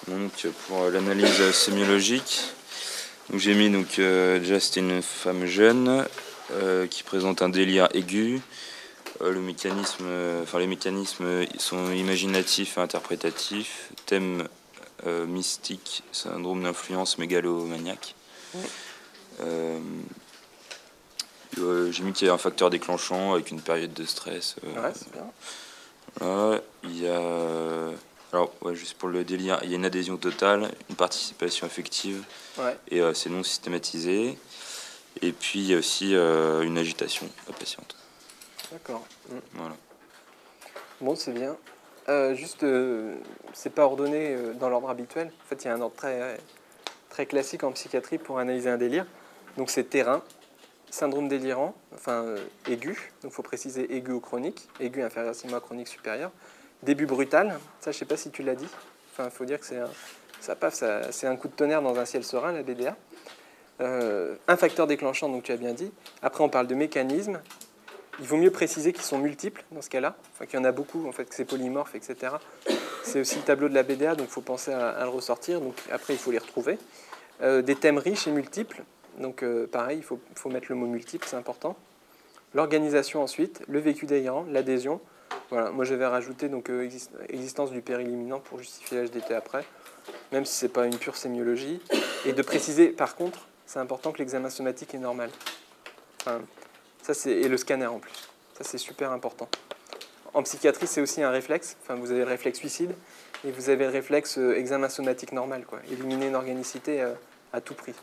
Donc, pour l'analyse sémiologique, donc j'ai mis déjà c'était une femme jeune qui présente un délire aigu. Les mécanismes sont imaginatifs et interprétatifs. Thème mystique, syndrome d'influence mégalomaniaque. J'ai mis qu'il y a un facteur déclenchant avec une période de stress. Ouais, c'est bien. Voilà, il y a... Alors, juste pour le délire, il y a une adhésion totale, une participation affective, et c'est non systématisé. Et puis, il y a aussi une agitation de la patiente. D'accord. Voilà. Bon, c'est bien. C'est pas ordonné dans l'ordre habituel. En fait, il y a un ordre très, très classique en psychiatrie pour analyser un délire. Donc, c'est terrain, syndrome délirant, aigu. Donc, il faut préciser aigu ou chronique. Aigu inférieur à 6 mois, chronique supérieur. Début brutal. Ça, je sais pas si tu l'as dit. Il faut dire que c'est un coup de tonnerre dans un ciel serein, la BDA. Un facteur déclenchant, donc tu as bien dit. Après, on parle de mécanismes. Il vaut mieux préciser qu'ils sont multiples dans ce cas-là, qu'il y en a beaucoup, en fait, que c'est polymorphe, etc. C'est aussi le tableau de la BDA, donc il faut penser à le ressortir. Donc après, il faut les retrouver. Des thèmes riches et multiples. Donc pareil, il faut mettre le mot multiple, c'est important. L'organisation ensuite, le vécu délirant, l'adhésion. Voilà, moi je vais rajouter existence du péril imminent pour justifier l'HDT après, même si ce n'est pas une pure sémiologie. Et de préciser, par contre, c'est important que l'examen somatique est normal. Et le scanner en plus. Ça, c'est super important. En psychiatrie, c'est aussi un réflexe. Vous avez le réflexe suicide et vous avez le réflexe examen somatique normal, quoi. Éliminer une organicité à tout prix.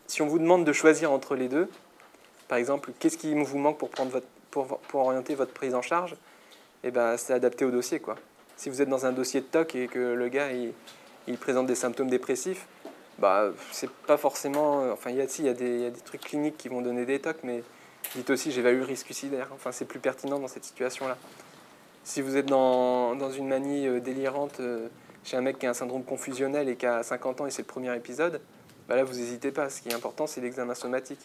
Si on vous demande de choisir entre les deux, par exemple, qu'est-ce qui vous manque pour orienter votre prise en charge, c'est adapté au dossier, quoi. Si vous êtes dans un dossier de TOC et que le gars il présente des symptômes dépressifs, c'est pas forcément... il y a des trucs cliniques qui vont donner des TOC, mais dites aussi j'évalue le risque suicidaire. C'est plus pertinent dans cette situation-là. Si vous êtes dans une manie délirante chez un mec qui a un syndrome confusionnel et qui a 50 ans et c'est le premier épisode, là vous n'hésitez pas. Ce qui est important, c'est l'examen somatique.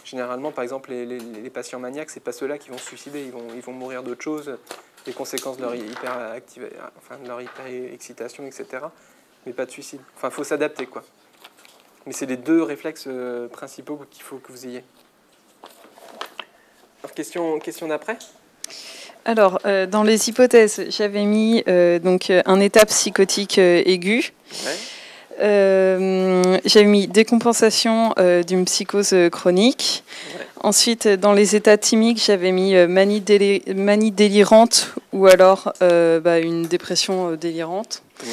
Généralement, par exemple, les patients maniaques, c'est pas ceux-là qui vont se suicider. Ils vont mourir d'autre chose, des conséquences de leur hyper-excitation, etc. Mais pas de suicide. Il faut s'adapter, quoi. Mais c'est les deux réflexes principaux qu'il faut que vous ayez. Alors, question d'après ? Alors, dans les hypothèses, j'avais mis un état psychotique aigu. Ouais. J'avais mis décompensation d'une psychose chronique. Ouais. Ensuite, dans les états thymiques, j'avais mis manie délirante ou alors une dépression délirante. Mmh.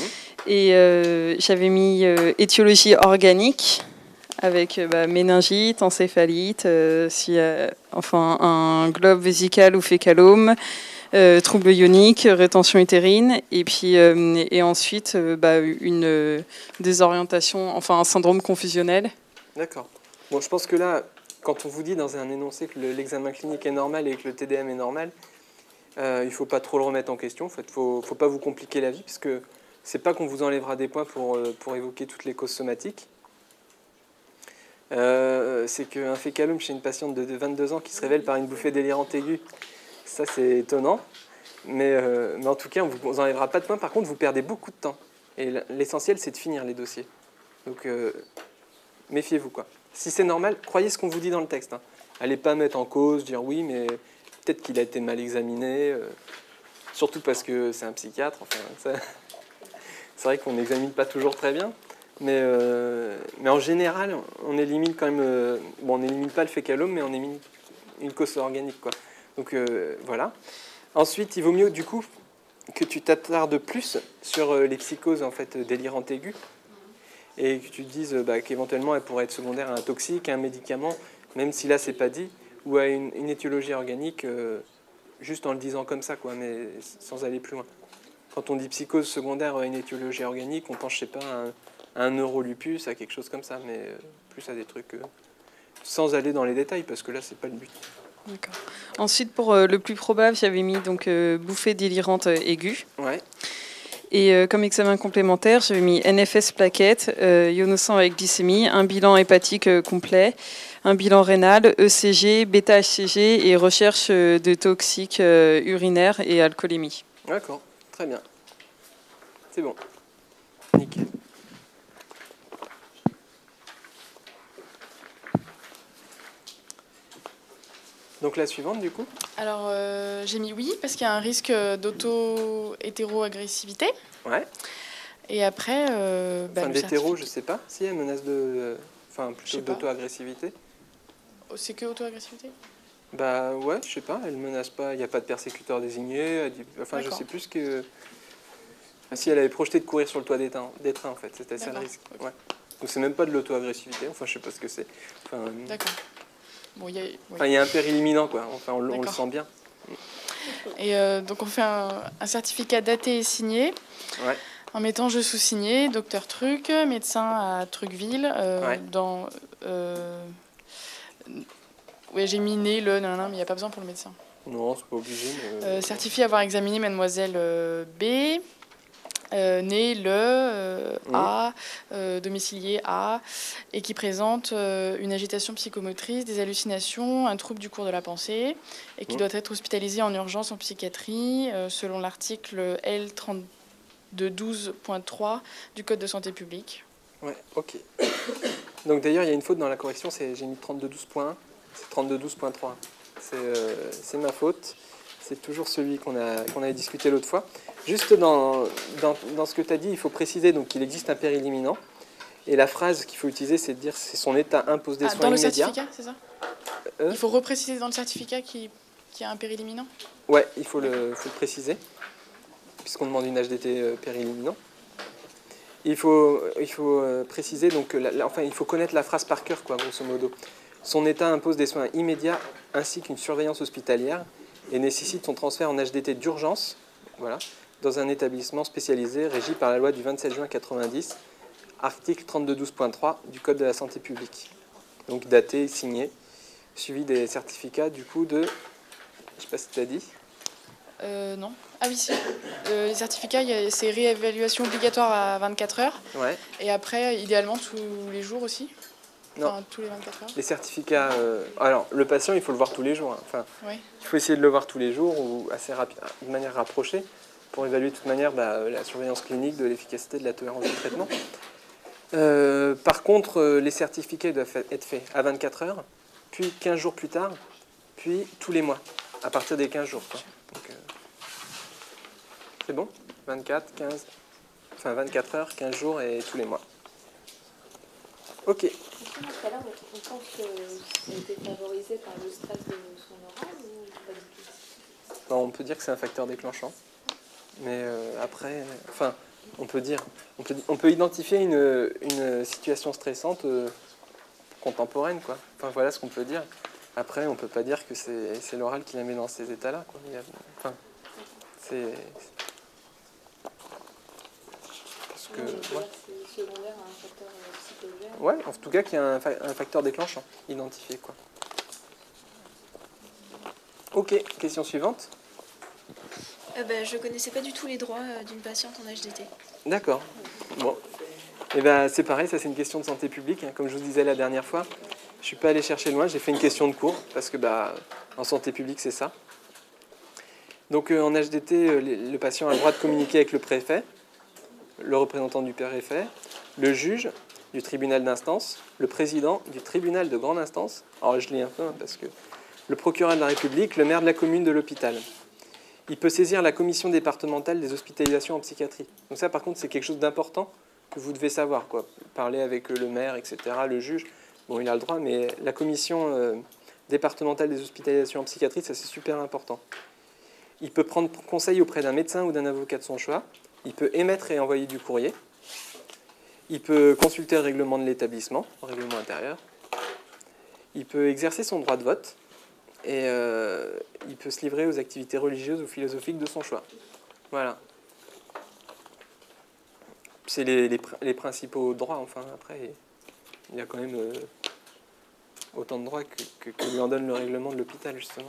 Et j'avais mis étiologie organique avec méningite, encéphalite, un globe vésical ou fécalome, troubles ioniques, rétention utérine, et ensuite une désorientation, un syndrome confusionnel. D'accord. Bon, je pense que là, quand on vous dit dans un énoncé que l'examen clinique est normal et que le TDM est normal, il ne faut pas trop le remettre en question. En fait, faut pas vous compliquer la vie, parce que c'est pas qu'on vous enlèvera des points pour évoquer toutes les causes somatiques. C'est qu'un fécalome chez une patiente de 22 ans qui se révèle par une bouffée délirante aiguë, ça c'est étonnant. Mais en tout cas, on ne vous enlèvera pas de points. Par contre, vous perdez beaucoup de temps. Et l'essentiel, c'est de finir les dossiers. Donc, méfiez-vous, quoi. Si c'est normal, croyez ce qu'on vous dit dans le texte. Allez pas mettre en cause, dire oui, mais peut-être qu'il a été mal examiné. Surtout parce que c'est un psychiatre. C'est vrai qu'on n'examine pas toujours très bien. Mais en général, on élimine quand même... on n'élimine pas le fécalome, mais on élimine une cause organique, quoi. Donc, voilà. Ensuite, il vaut mieux, du coup, que tu t'attardes plus sur les psychoses délirantes aiguës et que tu te dises qu'éventuellement, elles pourraient être secondaires à un toxique, à un médicament, même si là, c'est pas dit, ou à une étiologie organique, juste en le disant comme ça, quoi, mais sans aller plus loin. Quand on dit psychose secondaire à une étiologie organique, on pense, je sais pas, à un neurolupus, à quelque chose comme ça, mais plus à des trucs sans aller dans les détails, parce que là, c'est pas le but. D'accord. Ensuite, pour le plus probable, j'avais mis bouffée délirante aiguë. Ouais. Et comme examen complémentaire, j'avais mis NFS plaquette, ionosant avec glycémie, un bilan hépatique complet, un bilan rénal, ECG, bêta-HCG et recherche de toxiques urinaires et alcoolémie. D'accord, très bien. C'est bon. Nickel. Donc la suivante, du coup? Alors, j'ai mis oui, parce qu'il y a un risque d'auto-hétéro-agressivité. Ouais. Et après, Enfin, le d'hétéro, je certificat. sais pas. Si, elle menace de... Enfin, Je plutôt sais pas. d'auto-agressivité. Oh, c'est que auto-agressivité? Bah ouais, je sais pas, elle menace pas, il n'y a pas de persécuteur désigné. Enfin, je D'accord. sais plus que... Ah, si, elle avait projeté de courir sur le toit des trains, en fait. C'était ça le D'accord, risque. ok. Ouais. Donc c'est même pas de l'auto-agressivité. Enfin, je sais pas ce que c'est. Enfin, D'accord. Bon, il y a... oui. enfin, il y a un péril imminent, quoi. Enfin, on le D'accord. sent bien. Et donc, on fait un certificat daté et signé. Ouais. En mettant je sous-signé, docteur Truc, médecin à Trucville, Ouais. dans... ouais, j'ai mis né, le, nanana, mais il n'y a pas besoin pour le médecin. Non, c'est pas obligé. Mais... Certifié avoir examiné mademoiselle B, né le, A, domicilié A, et qui présente une agitation psychomotrice, des hallucinations, un trouble du cours de la pensée, et qui doit être hospitalisé en urgence en psychiatrie, selon l'article L3212.3 du Code de santé publique. Ouais, ok. Donc d'ailleurs, il y a une faute dans la correction, j'ai mis 3212.1, c'est 3212.3. C'est ma faute. C'est toujours celui qu'on avait discuté l'autre fois. Juste dans ce que tu as dit, il faut préciser qu'il existe un péril imminent. Et la phrase qu'il faut utiliser, c'est de dire c'est son état impose des soins dans le immédiats. certificat, c'est ça? Il faut repréciser dans le certificat qu'il y a un péril imminent? Ouais, il faut le préciser, puisqu'on demande une HDT péril imminent. Il faut préciser, enfin, il faut connaître la phrase par cœur, quoi, grosso modo. Son état impose des soins immédiats ainsi qu'une surveillance hospitalière et nécessite son transfert en HDT d'urgence, voilà, dans un établissement spécialisé régi par la loi du 27 juin 90, article 3212.3 du Code de la santé publique. Donc daté, signé, suivi des certificats du coup de... Je sais pas si tu as dit. Non. Ah oui, si. Les certificats, c'est réévaluation obligatoire à 24 heures. Ouais. Et après, idéalement, tous les jours aussi. Non. Enfin, tous les 24 heures. Les certificats... alors, le patient, il faut le voir tous les jours. Hein. Enfin, oui. Il faut essayer de le voir tous les jours ou assez de manière rapprochée pour évaluer de toute manière la surveillance clinique, de l'efficacité de la tolérance du traitement. Par contre, les certificats doivent être faits à 24 heures, puis 15 jours plus tard, puis tous les mois, à partir des 15 jours. Quoi. Donc, c'est bon 24, 15, enfin 24 heures, 15 jours et tous les mois. Ok. Tout à l'heure, on pense que ça a été favorisé par le stress de son oral ou pas du tout? Non, on peut dire que c'est un facteur déclenchant. Mais après, enfin, on peut identifier une situation stressante contemporaine, quoi. Enfin, voilà ce qu'on peut dire. Après, on peut pas dire que c'est l'oral qui la met dans ces états-là, quoi. Enfin, c'est... Parce que... Ouais. C'est secondaire à un facteur psychogène. Ouais, en tout cas, qu'il y a un facteur déclenchant identifié, quoi. Ok, question suivante. Je connaissais pas du tout les droits d'une patiente en HDT. D'accord. Bon. Et ben c'est pareil, ça c'est une question de santé publique. Hein. Comme je vous disais la dernière fois, je suis pas allé chercher loin, j'ai fait une question de cours parce que en santé publique c'est ça. Donc en HDT, le patient a le droit de communiquer avec le préfet, le représentant du préfet, le juge du tribunal d'instance, le président du tribunal de grande instance. Alors je lis un peu parce que le procureur de la République, le maire de la commune, de l'hôpital. Il peut saisir la commission départementale des hospitalisations en psychiatrie. Donc ça, par contre, c'est quelque chose d'important que vous devez savoir, quoi. Parler avec le maire, etc., le juge, bon, il a le droit, mais la commission départementale des hospitalisations en psychiatrie, ça, c'est super important. Il peut prendre conseil auprès d'un médecin ou d'un avocat de son choix. Il peut émettre et envoyer du courrier. Il peut consulter le règlement de l'établissement, le règlement intérieur. Il peut exercer son droit de vote. Et il peut se livrer aux activités religieuses ou philosophiques de son choix. Voilà. C'est les principaux droits, enfin, après, il y a quand même autant de droits que lui en donne le règlement de l'hôpital, justement.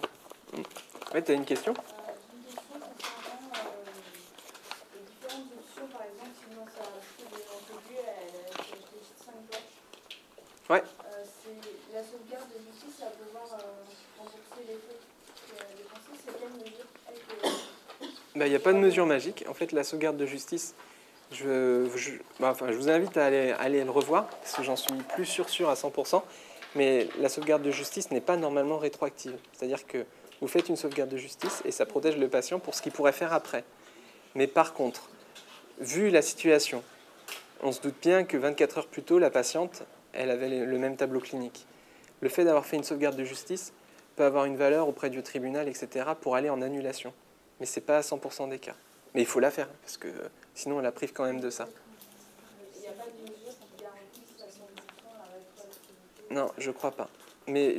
Ouais, tu as une question ? Une question concernant les différentes options, par exemple, si dans sa bouffée délirantégue, elle fait 5 poches. Ouais. C'est la sauvegarde de justice à pouvoir rembourser les frais dépensés, c'est quelle mesure? Il n'y a pas de mesure magique. En fait, la sauvegarde de justice, je vous invite à aller le revoir, parce que j'en suis plus sûr à 100%, mais la sauvegarde de justice n'est pas normalement rétroactive. C'est-à-dire que vous faites une sauvegarde de justice et ça protège le patient pour ce qu'il pourrait faire après. Mais par contre, vu la situation, on se doute bien que 24 heures plus tôt, la patiente, elle avait le même tableau clinique. Le fait d'avoir fait une sauvegarde de justice peut avoir une valeur auprès du tribunal, etc., pour aller en annulation. Mais ce n'est pas à 100% des cas. Mais il faut la faire, parce que sinon, elle la prive quand même de ça. Il n'y a pas de mesure qui garantisse à 110% la rétroactivité? Non, je crois pas. Mais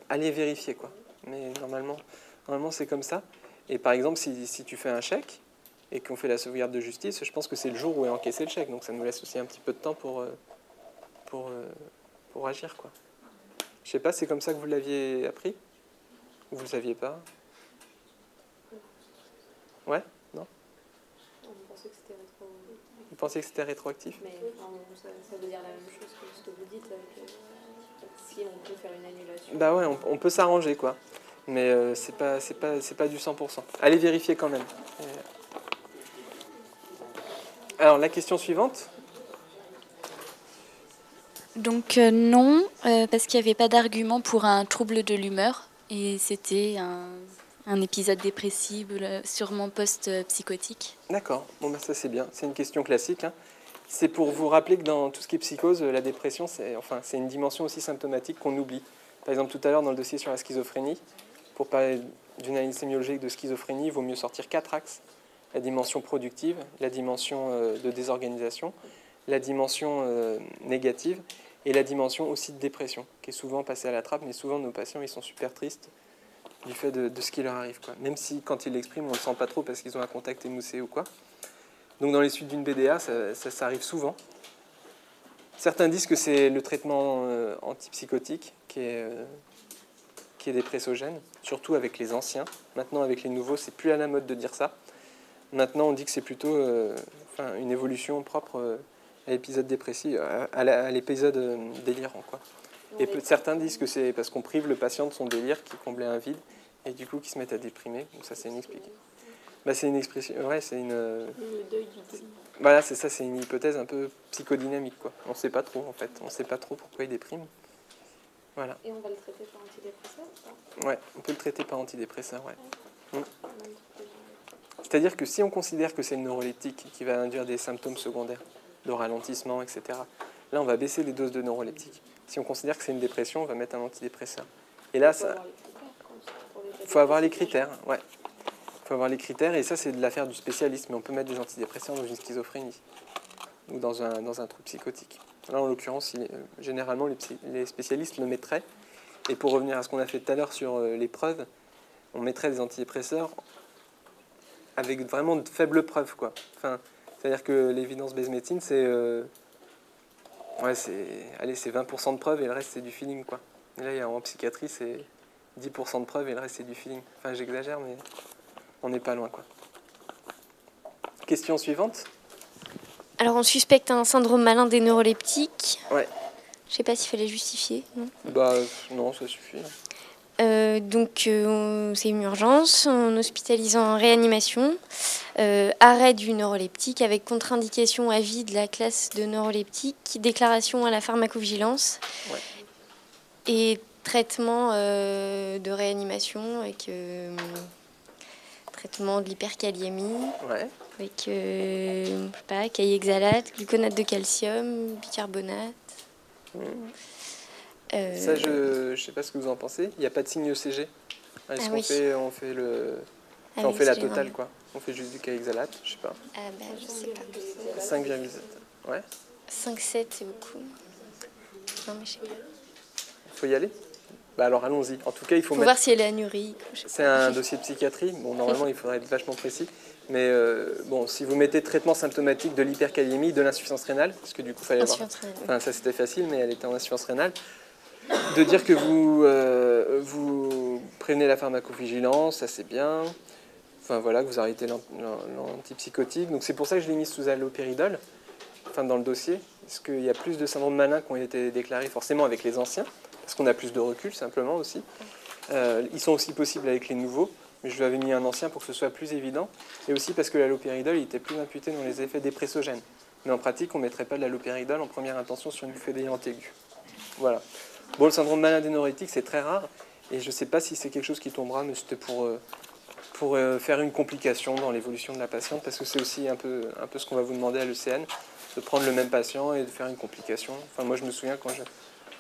allez vérifier, quoi. Mais normalement c'est comme ça. Et par exemple, si tu fais un chèque et qu'on fait la sauvegarde de justice, je pense que c'est le jour où est encaissé le chèque. Donc ça nous laisse aussi un petit peu de temps pour agir, quoi. Je sais pas, c'est comme ça que vous l'aviez appris? Ou vous ne le saviez pas? Ouais? Non? On pensait que c'était Vous pensiez que c'était rétroactif? Mais ça veut dire la même chose que ce que vous dites. Si on peut faire une annulation. Bah ouais, on peut s'arranger, quoi. Mais c'est pas du 100%. Allez vérifier quand même. Alors, la question suivante. Donc non, parce qu'il n'y avait pas d'argument pour un trouble de l'humeur. Et c'était un épisode dépressif, sûrement post-psychotique. D'accord, bon bah ça c'est bien. C'est une question classique, hein. C'est pour vous rappeler que dans tout ce qui est psychose, la dépression, c'est une dimension aussi symptomatique qu'on oublie. Par exemple, tout à l'heure, dans le dossier sur la schizophrénie, pour parler d'une analyse sémiologique de schizophrénie, il vaut mieux sortir 4 axes. La dimension productive, la dimension de désorganisation, la dimension négative et la dimension aussi de dépression, qui est souvent passée à la trappe, mais souvent nos patients ils sont super tristes du fait de ce qui leur arrive, quoi. Même si quand ils l'expriment, on ne le sent pas trop parce qu'ils ont un contact émoussé ou quoi. Donc dans les suites d'une BDA, ça arrive souvent. Certains disent que c'est le traitement antipsychotique qui est dépressogène, surtout avec les anciens. Maintenant, avec les nouveaux, c'est plus à la mode de dire ça. Maintenant, on dit que c'est plutôt une évolution propre à l'épisode dépressif, à l'épisode délirant, quoi. Et certains disent que c'est parce qu'on prive le patient de son délire qui comblait un vide et du coup qui se mettent à déprimer. Donc ça, c'est inexpliqué. Bah, c'est une expression, ouais, c'est une. Le deuil du Voilà, c'est ça, c'est une hypothèse un peu psychodynamique, quoi. On ne sait pas trop, en fait. On ne sait pas trop pourquoi il déprime. Voilà. Et on va le traiter par antidépresseur ou pas? Ouais, on peut le traiter par antidépresseur, ouais. C'est-à-dire que si on considère que c'est le neuroleptique qui va induire des symptômes secondaires, de ralentissement, etc., là, on va baisser les doses de neuroleptiques. Si on considère que c'est une dépression, on va mettre un antidépresseur. Et là, il faut avoir les critères, ouais. Il faut avoir les critères, et ça, c'est de l'affaire du spécialiste. Mais on peut mettre des antidépresseurs dans une schizophrénie ou dans un trouble psychotique. Là, en l'occurrence, généralement, les spécialistes le mettraient. Et pour revenir à ce qu'on a fait tout à l'heure sur les preuves, on mettrait des antidépresseurs avec vraiment de faibles preuves, quoi. Enfin, c'est-à-dire que l'évidence-based médecine, c'est 20% de preuves et le reste, c'est du feeling, quoi. Et là, en psychiatrie, c'est 10% de preuves et le reste, c'est du feeling. Enfin, j'exagère, mais on n'est pas loin, quoi. Question suivante. Alors, on suspecte un syndrome malin des neuroleptiques. Ouais. Je sais pas s'il fallait justifier. Non, bah, non, ça suffit. C'est une urgence, en hospitalisant en réanimation, arrêt du neuroleptique avec contre-indication à vie de la classe de neuroleptique, déclaration à la pharmacovigilance, ouais. Et traitement de réanimation avec traitement de l'hyperkaliémie, ouais. avec je sais pas, cahiexalate, gluconate de calcium, bicarbonate. Ça, je sais pas ce que vous en pensez. Il n'y a pas de signe ECG. Est-ce qu'on fait, on fait la totale, quoi. On fait juste du cahiexalate, je sais pas. Ah bah, je sais pas. 5,7. Ouais. 5,7, c'est beaucoup. Non, mais je sais pas. Faut y aller? Bah alors allons-y. En tout cas, il faut voir si elle est anurique. C'est un dossier de psychiatrie. Bon, normalement, il faudrait être vachement précis. Mais bon, si vous mettez traitement symptomatique de l'hyperkaliémie, de l'insuffisance rénale, parce que du coup, il fallait avoir. Enfin, ça c'était facile, mais elle était en insuffisance rénale. De dire que vous prévenez la pharmacovigilance, ça c'est bien. Enfin voilà, que vous arrêtez l'antipsychotique. Donc c'est pour ça que je l'ai mis sous allopéridol, enfin dans le dossier, parce qu'il y a plus de syndromes malins qui ont été déclarés forcément avec les anciens, parce qu'on a plus de recul simplement aussi. Ils sont aussi possibles avec les nouveaux. mais je lui avais mis un ancien pour que ce soit plus évident, et aussi parce que l'halopéridol il était plus imputé dans les effets dépressogènes. Mais en pratique, on ne mettrait pas de l'halopéridol en première intention sur une bouffée délirante aiguë. Voilà. Bon, le syndrome malade énorétique, c'est très rare, et je ne sais pas si c'est quelque chose qui tombera, mais c'était pour faire une complication dans l'évolution de la patiente, parce que c'est aussi un peu ce qu'on va vous demander à l'ECN, de prendre le même patient et de faire une complication. Enfin, moi, je me souviens quand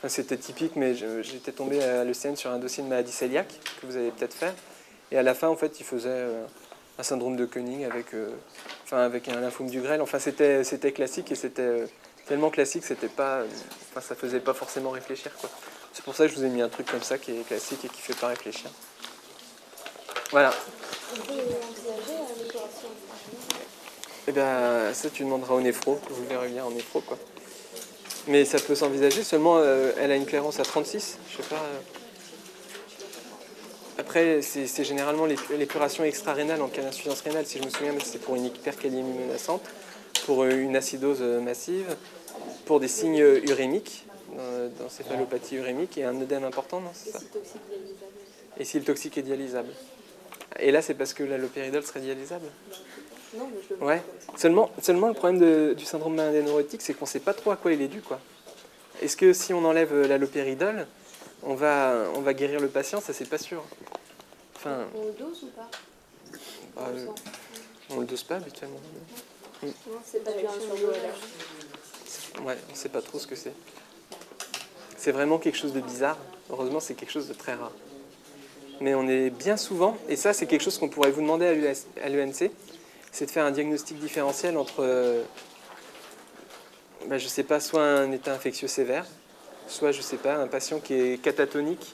c'était typique, mais j'étais tombé à l'ECN sur un dossier de maladie cœliaque, que vous avez peut-être fait, et à la fin, en fait, il faisait un syndrome de Koenig avec un lymphome du grêle. Enfin, c'était classique, et c'était tellement classique, ça ne faisait pas forcément réfléchir, quoi. C'est pour ça que je vous ai mis un truc comme ça qui est classique et qui ne fait pas réfléchir. Voilà. On peut envisager l'opération. Eh bien, ça, tu demanderas au néphro, vous verrez bien en néphro, quoi. Mais ça peut s'envisager, seulement elle a une clairance à 36, je sais pas. Après, c'est généralement l'épuration extra-rénale en cas d'insuffisance rénale, si je me souviens, c'est pour une hypercalémie menaçante, pour une acidose massive, pour des signes urémiques, d'encéphalopathie urémique, et un œdème important, non, c'est ça? Et si le toxique est dialysable. Et là, c'est parce que l'halopéridol serait dialysable? Non, mais je le Ouais. Seulement le problème du syndrome malade énorétique, c'est qu'on ne sait pas trop à quoi il est dû, quoi. Est-ce que si on enlève l'halopéridol, on va guérir le patient? Ça, c'est pas sûr. Enfin, On le dose ou pas? on le dose pas habituellement. Non, c'est pas du surdosage. Ouais, on ne sait pas trop ce que c'est. C'est vraiment quelque chose de bizarre. Heureusement, c'est quelque chose de très rare. Mais on est bien souvent, et ça, c'est quelque chose qu'on pourrait vous demander à l'ENC, c'est de faire un diagnostic différentiel entre, je ne sais pas, soit un état infectieux sévère, soit, je ne sais pas, un patient qui est catatonique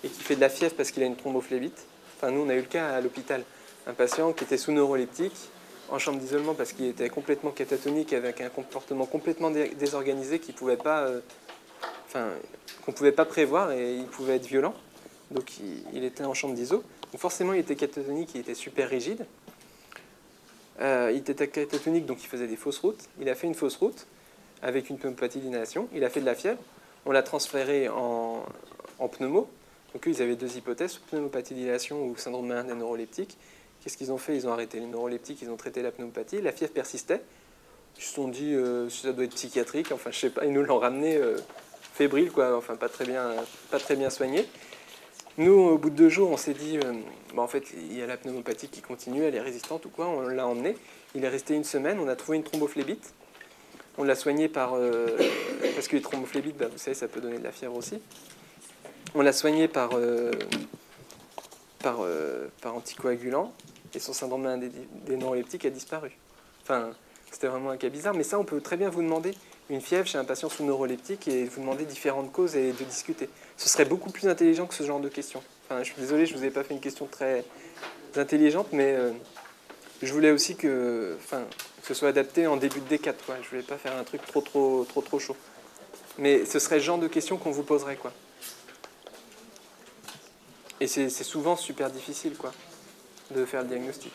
et qui fait de la fièvre parce qu'il a une thrombophlébite. Enfin, nous, on a eu le cas à l'hôpital. Un patient qui était sous neuroleptique, en chambre d'isolement parce qu'il était complètement catatonique, avec un comportement complètement désorganisé qu'on ne pouvait pas prévoir, et il pouvait être violent. Donc, il était en chambre d'iso. Donc, forcément, il était catatonique, il était super rigide. Il était catatonique, donc il faisait des fausses routes. Il a fait une fausse route avec une pneumopathie d'inhalation. Il a fait de la fièvre. On l'a transféré en pneumo. Donc eux, ils avaient deux hypothèses, pneumopathie d'inhalation ou syndrome malade neuroleptique. Qu'est-ce qu'ils ont fait? Ils ont arrêté les neuroleptiques, ils ont traité la pneumopathie. La fièvre persistait. Ils se sont dit, ça doit être psychiatrique. Enfin, je sais pas, ils nous l'ont ramené fébrile, quoi. Enfin, pas très bien soigné. Nous, au bout de 2 jours, on s'est dit, en fait, il y a la pneumopathie qui continue, elle est résistante ou quoi, on l'a emmené. Il est resté 1 semaine, on a trouvé une thrombophlébite. On l'a soigné parce que les thrombophllébites, vous savez, ça peut donner de la fièvre aussi. On l'a soigné par anticoagulant, et son syndrome malade des neuroleptiques a disparu. Enfin, c'était vraiment un cas bizarre, mais ça, on peut très bien vous demander une fièvre chez un patient sous neuroleptique et vous demander différentes causes et de discuter. Ce serait beaucoup plus intelligent que ce genre de questions. Enfin, je suis désolé, je ne vous ai pas fait une question très intelligente, mais je voulais aussi que ce soit adapté en début de D4, quoi. Je ne voulais pas faire un truc trop chaud. Mais ce serait le genre de questions qu'on vous poserait, quoi. Et c'est souvent super difficile, quoi, de faire le diagnostic.